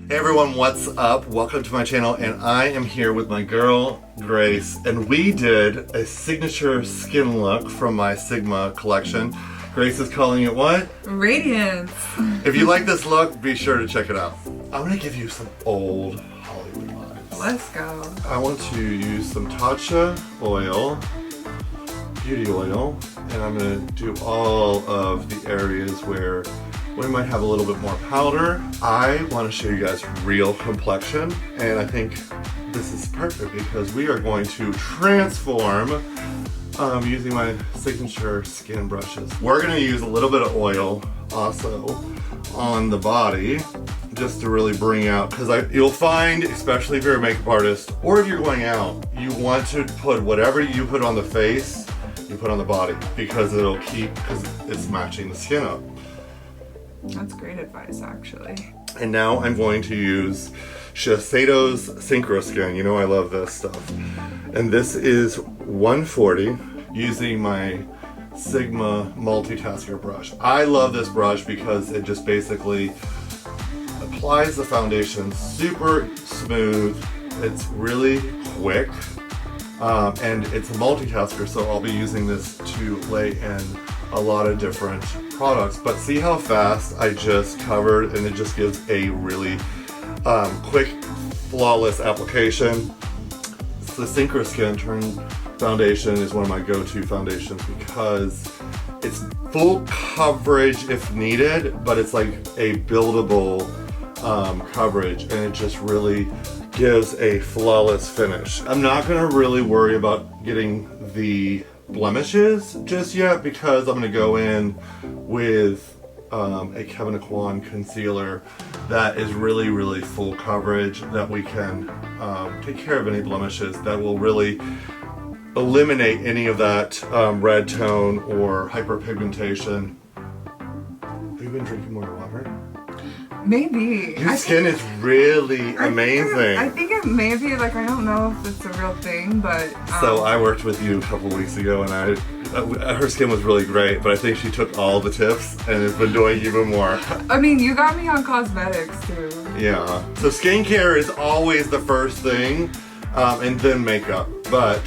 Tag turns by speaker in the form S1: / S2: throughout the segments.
S1: Hey everyone, what's up? Welcome to my channel, and I am here with my girl, Grace, and we did a signature skin look from my Sigma collection. Grace is calling it what?
S2: Radiance.
S1: If you like this look, be sure to check it out. I'm gonna give you some old Hollywood vibes.
S2: Let's go.
S1: I want to use some Tatcha oil, beauty oil, and I'm gonna do all of the areas where we might have a little bit more powder. I want to show you guys real complexion, and I think this is perfect because we are going to transform using my signature skin brushes. We're going to use a little bit of oil also on the body just to really bring out, because you'll find, especially if you're a makeup artist or if you're going out, you want to put whatever you put on the face, you put on the body, because it'll keep, because it's matching the skin up.
S2: That's great advice, actually.
S1: And now I'm going to use Shiseido's Synchro Skin. You know I love this stuff. And this is 140 using my Sigma multitasker brush. I love this brush because it just basically applies the foundation super smooth. It's really quick. And it's a multitasker, so I'll be using this to lay in a lot of different products. But see how fast I just covered, and it just gives a really quick, flawless application. The Synchro Skin foundation is one of my go-to foundations because it's full coverage if needed, but it's like a buildable coverage, and it just really gives a flawless finish. I'm not gonna really worry about getting the blemishes just yet because I'm going to go in with a Kevyn Aucoin concealer that is really full coverage, that we can take care of any blemishes, that will really eliminate any of that red tone or hyperpigmentation. Have you been drinking more water?
S2: Maybe.
S1: Your skin is really amazing.
S2: I think it may be, like, I don't know if it's a real thing, but...
S1: So I worked with you a couple weeks ago, and her skin was really great, but I think she took all the tips and has been doing even more.
S2: I mean, you got me on cosmetics, too.
S1: Yeah. So skincare is always the first thing, and then makeup. But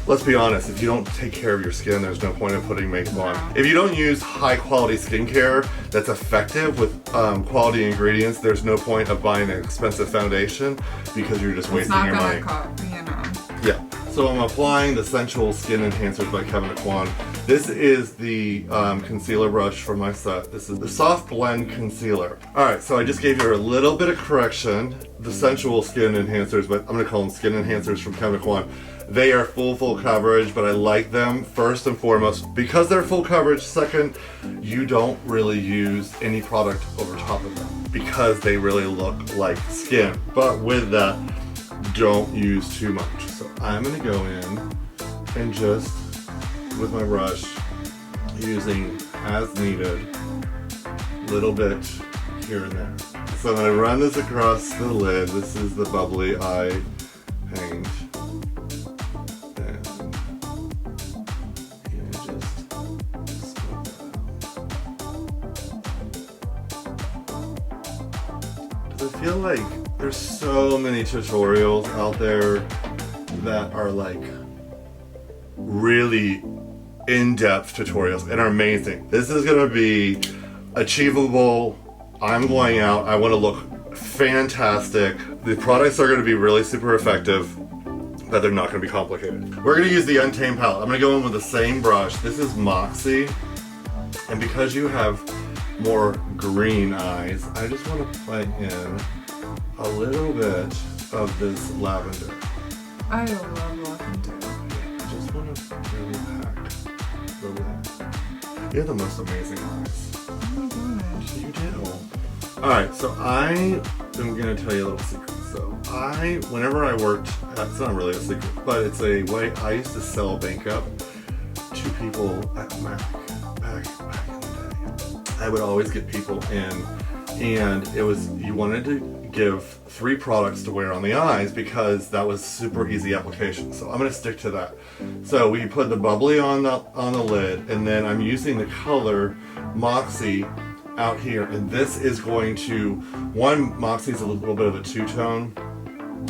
S1: let's be honest, if you don't take care of your skin, there's no point in putting makeup on. If you don't use high quality skincare that's effective with quality ingredients, there's no point of buying an expensive foundation because you're just wasting your money. Yeah. So I'm applying the Sensual Skin Enhancers by Kevyn Aucoin. This is the concealer brush from my set. This is the Soft Blend Concealer. Alright, so I just gave you a little bit of correction. The Sensual Skin Enhancers, but I'm going to call them Skin Enhancers from Kevyn Aucoin. They are full coverage, but I like them first and foremost because they're full coverage. Second, you don't really use any product over top of them because they really look like skin. But with that, don't use too much. So I'm gonna go in and just, with my brush, using as needed, little bit here and there. So I'm gonna run this across the lid. This is the Bubbly Eye Paint. I feel like there's so many tutorials out there that are like really in-depth tutorials and are amazing. This is gonna be achievable. I'm going out, I wanna look fantastic. The products are gonna be really super effective, but they're not gonna be complicated. We're gonna use the Untamed palette. I'm gonna go in with the same brush. This is Moxie, and because you have more green eyes, I just want to put in a little bit of this lavender.
S2: I love lavender.
S1: I just want to really pack the lid. You have the most amazing eyes.
S2: Oh my gosh.
S1: You do. Alright, so I am going to tell you a little secret. So whenever I worked, it's not really a secret, but it's a way I used to sell makeup to people at Mac back in the day. I would always get people in, and it was, you wanted to give 3 products to wear on the eyes because that was super easy application. So I'm going to stick to that. So we put the Bubbly on the lid, and then I'm using the color Moxie out here, and this is going to, one, Moxie's a little bit of a two-tone,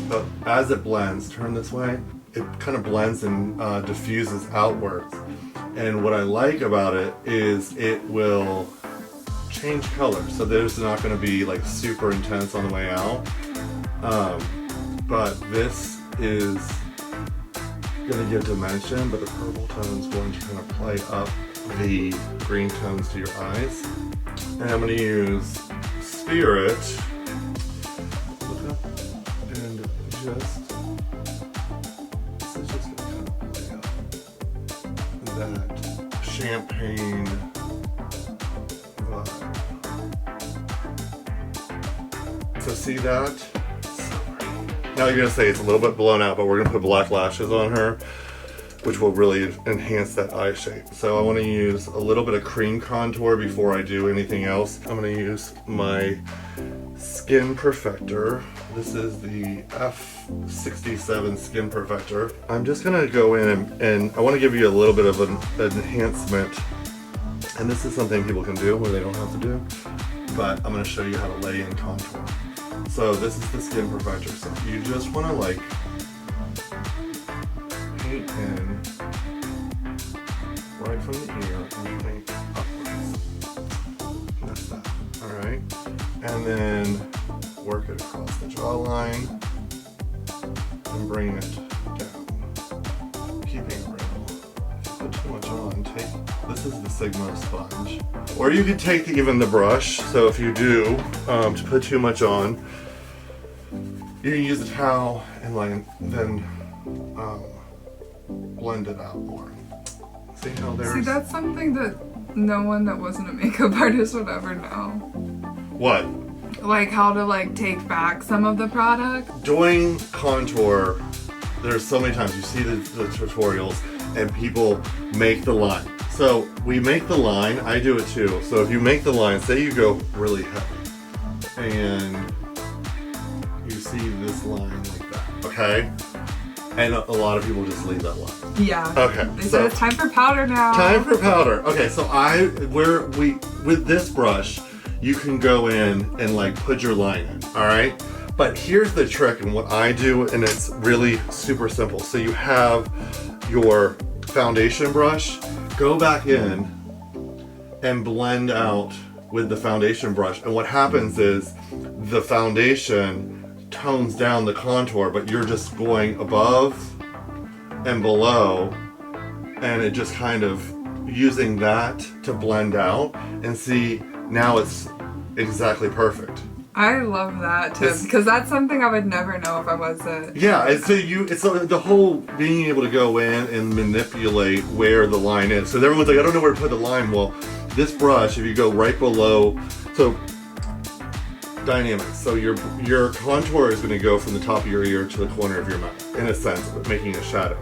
S1: but as it blends, turn this way, it kind of blends and diffuses outwards. And what I like about it is it will change color, so there's not going to be like super intense on the way out, but this is going to give dimension, but the purple tone is going to kind of play up the green tones to your eyes. And I'm going to use Spirit and just, this is just going to kind of play up that champagne vibe. So see that? Now you're going to say it's a little bit blown out, but we're going to put black lashes on her, which will really enhance that eye shape. So I want to use a little bit of cream contour before I do anything else. I'm going to use my Skin Perfector. This is the F67 Skin Perfector. I'm just going to go in and I want to give you a little bit of an enhancement. And this is something people can do where they don't have to do, but I'm going to show you how to lay in contour. So this is the Skin Perfector. So you just want to like paint in right from the ear and paint upwards. And that's that. Alright. And then work it across the jawline and bring it down. Keeping it real. If you put too much on, this is the Sigma sponge. Or you could take even the brush. So if you do to put too much on, you can use a towel and then blend it out more. See how there's...
S2: See, that's something that no one that wasn't a makeup artist would ever know.
S1: What?
S2: Like how to like take back some of the product.
S1: Doing contour, there's so many times you see the tutorials and people make the line. So we make the line, I do it too. So if you make the line, say you go really heavy and you see this line like that, okay? And a lot of people just leave that line.
S2: Yeah.
S1: Okay.
S2: They said it's time for powder now.
S1: Time for powder. Okay, so with this brush, you can go in and like put your line in, all right? But here's the trick and what I do, and it's really super simple. So you have your foundation brush, go back in and blend out with the foundation brush. And what happens is the foundation tones down the contour, but you're just going above and below, and it just kind of using that to blend out, and see, now it's exactly perfect.
S2: I love that tip because that's something I would never know if I wasn't.
S1: Yeah, and so it's the whole being able to go in and manipulate where the line is. So everyone's like, I don't know where to put the line. Well, this brush, if you go right below, so dynamics. So your contour is going to go from the top of your ear to the corner of your mouth, in a sense, but making a shadow.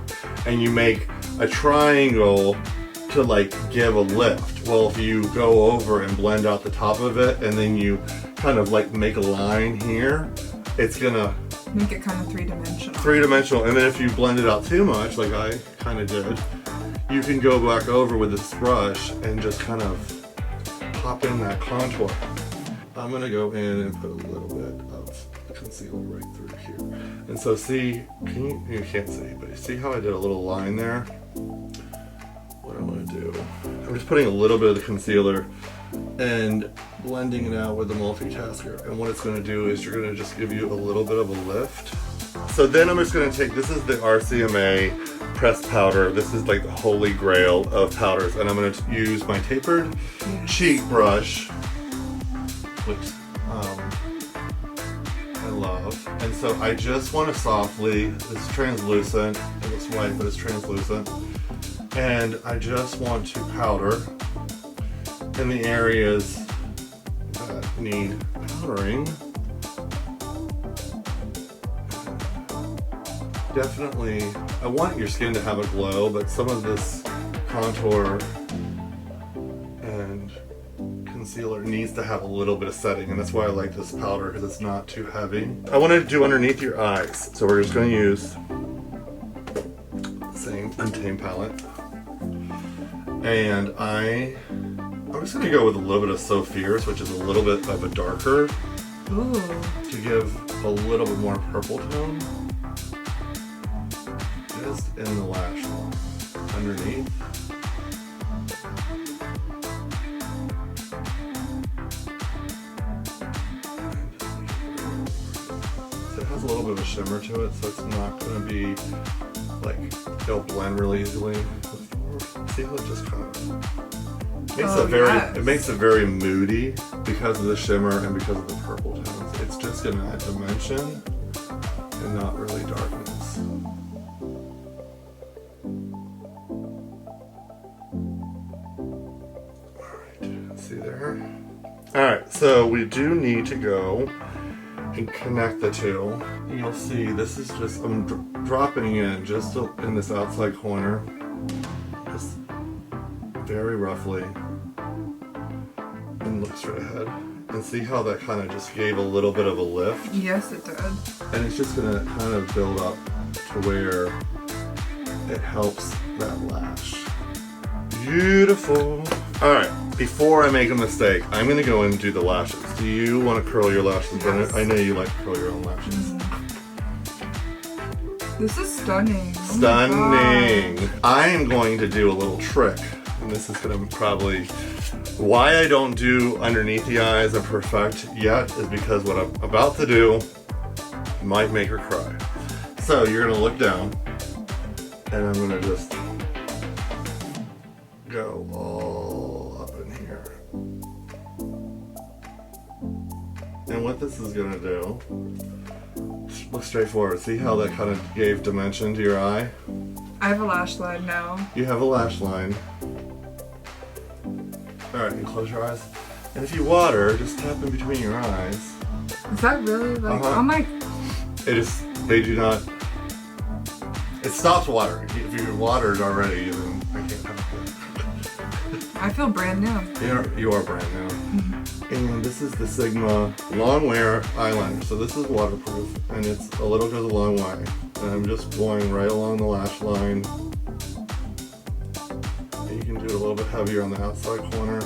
S1: And you make a triangle to like give a lift. Well, if you go over and blend out the top of it, and then you kind of like make a line here, it's gonna
S2: make it kind of three-dimensional.
S1: Three-dimensional. And then if you blend it out too much, like I kind of did, you can go back over with this brush and just kind of pop in that contour. I'm gonna go in and put a little bit of concealer right through here. And so see, you can't see, but see how I did a little line there? What I'm gonna do, I'm just putting a little bit of the concealer and blending it out with the multitasker. And what it's gonna do is you're gonna just give you a little bit of a lift. So then I'm just gonna take, this is the RCMA pressed powder. This is like the holy grail of powders. And I'm gonna use my tapered cheek brush, which I love. And so I just want to softly, it's translucent, it looks white but it's translucent, and I just want to powder in the areas that need powdering. Definitely, I want your skin to have a glow, but some of this contour and concealer needs to have a little bit of setting, and that's why I like this powder, because it's not too heavy. I want to do underneath your eyes, so we're just going to use the same Untamed palette, and I I'm just gonna go with a little bit of So Fierce, which is a little bit of a darker.
S2: Ooh.
S1: To give a little bit more purple tone. Just in the lash line. Underneath. So it has a little bit of a shimmer to it, so it's not gonna be like, it'll blend really easily. See how it just kind of makes it makes it very moody because of the shimmer and because of the purple tones. It's just gonna add dimension and not really darkness. Alright, see there? Alright, so we do need to go and connect the two. And you'll see this is just, I'm dropping in just in this outside corner. Just very roughly. And look straight ahead. And see how that kind of just gave a little bit of a lift?
S2: Yes, it did.
S1: And it's just gonna kind of build up to where it helps that lash. Beautiful. All right, before I make a mistake, I'm gonna go and do the lashes. Do you want to curl your lashes?
S2: Yes.
S1: I know you like to curl your own lashes.
S2: This is stunning.
S1: Stunning.
S2: Oh
S1: I am going to do a little trick. And this is gonna probably, why I don't do underneath the eyes and perfect yet is because what I'm about to do might make her cry. So you're gonna look down and I'm gonna just go all up in here. And what this is gonna do, look straight forward. See how that kind of gave dimension to your eye?
S2: I have a lash line now.
S1: You have a lash line. Alright, you close your eyes. And if you water, just tap in between your eyes.
S2: Is that really like, oh my.
S1: It is, they do not, it stops watering. If you watered already, then I can't help it.
S2: I feel brand new.
S1: You are brand new. And this is the Sigma Long Wear Eyeliner. So this is waterproof and it's a little goes a long way. And I'm just going right along the lash line. And you can do it a little bit heavier on the outside corner.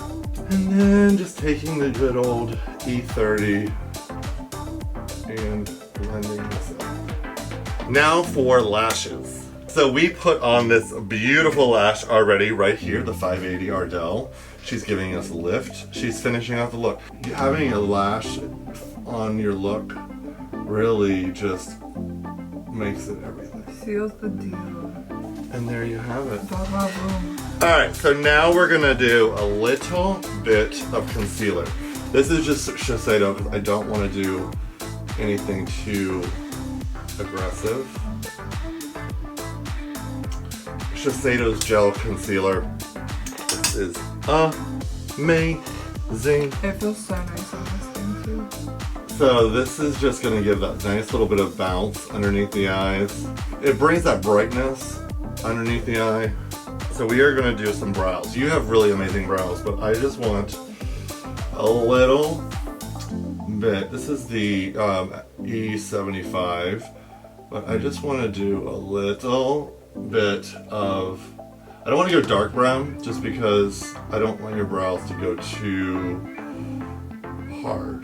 S1: And then just taking the good old E30 and blending this out. Now for lashes. So we put on this beautiful lash already right here, the 580 Ardell. She's giving us a lift. She's finishing off the look. Having a lash on your look really just makes it everything.
S2: Seals the deal.
S1: And there you have it.
S2: Blah, blah, boom.
S1: Alright, so now we're gonna do a little bit of concealer. This is just Shiseido because I don't want to do anything too aggressive. Shiseido's Gel Concealer. This is amazing.
S2: It feels so nice on this thing too.
S1: So this is just going to give that nice little bit of bounce underneath the eyes. It brings that brightness underneath the eye. So we are going to do some brows. You have really amazing brows, but I just want a little bit. This is the E75, but I just want to do a little bit of, I don't want to go dark brown just because I don't want your brows to go too hard.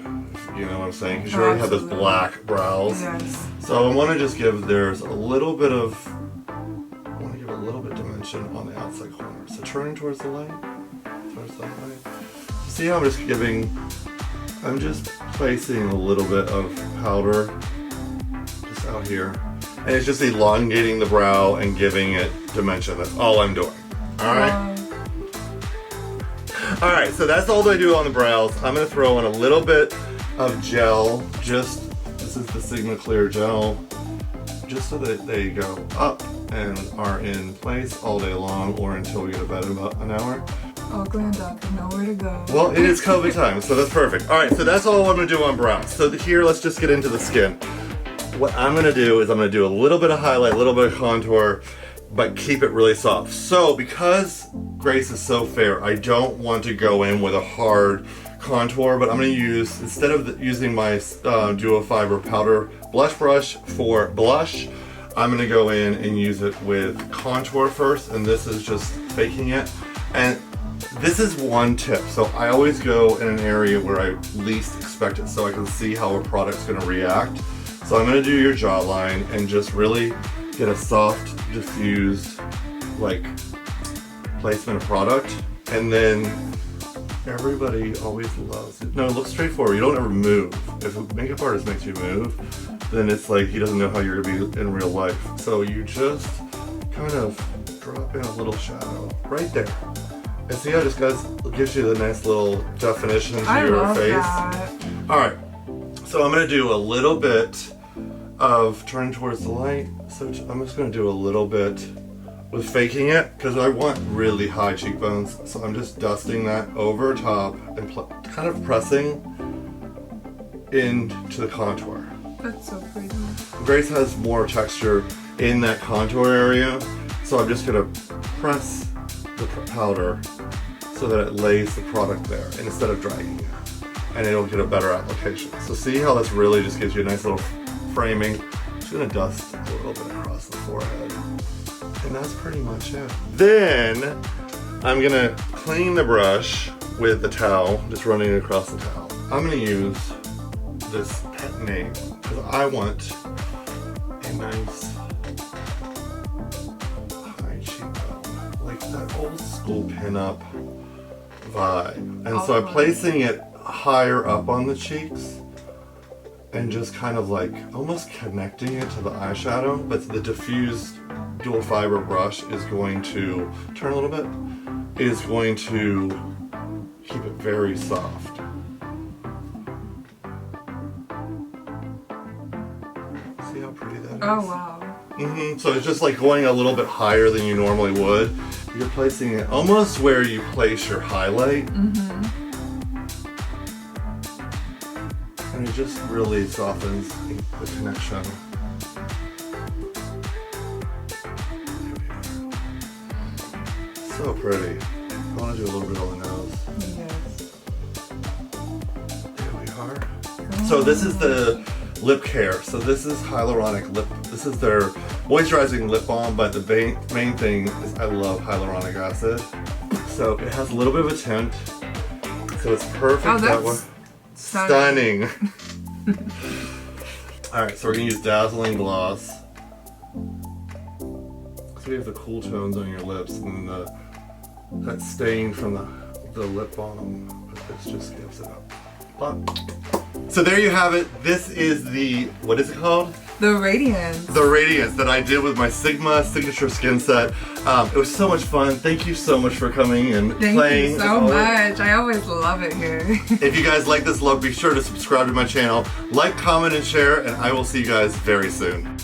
S1: You know what I'm saying? Because you already have those black brows.
S2: Yes.
S1: So I want to just give, there's a little bit of, I want to give a little bit dimension on the outside corner. So turning towards the light, towards the light. See how I'm just giving, I'm just placing a little bit of powder just out here. And it's just elongating the brow and giving it dimension. That's all I'm doing. Alright? Alright, so that's all I do on the brows. I'm going to throw in a little bit of gel. Just, this is the Sigma Clear Gel. Just so that they go up and are in place all day long or until we go to bed in about an hour.
S2: All glammed up, nowhere to go.
S1: Well, it is COVID time, so that's perfect. Alright, so that's all I'm going to do on brows. So here, let's just get into the skin. What I'm going to do is I'm going to do a little bit of highlight, a little bit of contour, but keep it really soft. So because Grace is so fair, I don't want to go in with a hard contour, but I'm going to use, instead of using my Duo Fiber Powder Blush Brush for blush, I'm going to go in and use it with contour first, and this is just faking it. And this is one tip. So I always go in an area where I least expect it so I can see how a product's gonna react. So I'm gonna do your jawline and just really get a soft, diffused, like, placement of product. And then everybody always loves it. No, look straight forward. You don't ever move. If a makeup artist makes you move, then it's like he doesn't know how you're gonna be in real life. So you just kind of drop in a little shadow right there. And see how it just gives you the nice little definition to your face?
S2: That.
S1: Alright, so I'm gonna do a little bit of turning towards the light. So I'm just gonna do a little bit with faking it because I want really high cheekbones. So I'm just dusting that over top and kind of pressing into the contour.
S2: That's so pretty.
S1: Grace has more texture in that contour area, so I'm just gonna press the powder so that it lays the product there instead of dragging it, and it'll get a better application. So see how this really just gives you a nice little framing. Just gonna dust a little bit across the forehead, and that's pretty much it. Then I'm gonna clean the brush with the towel, just running it across the towel. I'm gonna use this pet name because I want a nice high cheekbone, like that old school pinup vibe. And so I'm placing it higher up on the cheeks and just kind of like almost connecting it to the eyeshadow, but the diffused dual fiber brush is going to turn a little bit, is going to keep it very soft. See how pretty that is?
S2: Oh wow.
S1: So it's just like going a little bit higher than you normally would. You're placing it almost where you place your highlight. And it just really softens the connection. So pretty. I want to do a little bit on the nose.
S2: Yes.
S1: There we are. So this is the lip care. So this is hyaluronic lip. This is their moisturizing lip balm, but the main thing is I love hyaluronic acid. So it has a little bit of a tint. So it's perfect.
S2: Oh,
S1: that way.
S2: that's
S1: Stunning. Alright, so we're going to use Dazzling Gloss. So we have the cool tones on your lips and that stain from the lip balm. This just gives it up. But, so there you have it. This is the, what is it called?
S2: The Radiance.
S1: The Radiance that I did with my Sigma signature skin set. It was so much fun. Thank you so much for coming and playing.
S2: Thank you so much. I always love it here.
S1: If you guys like this look, be sure to subscribe to my channel, like, comment, and share, and I will see you guys very soon.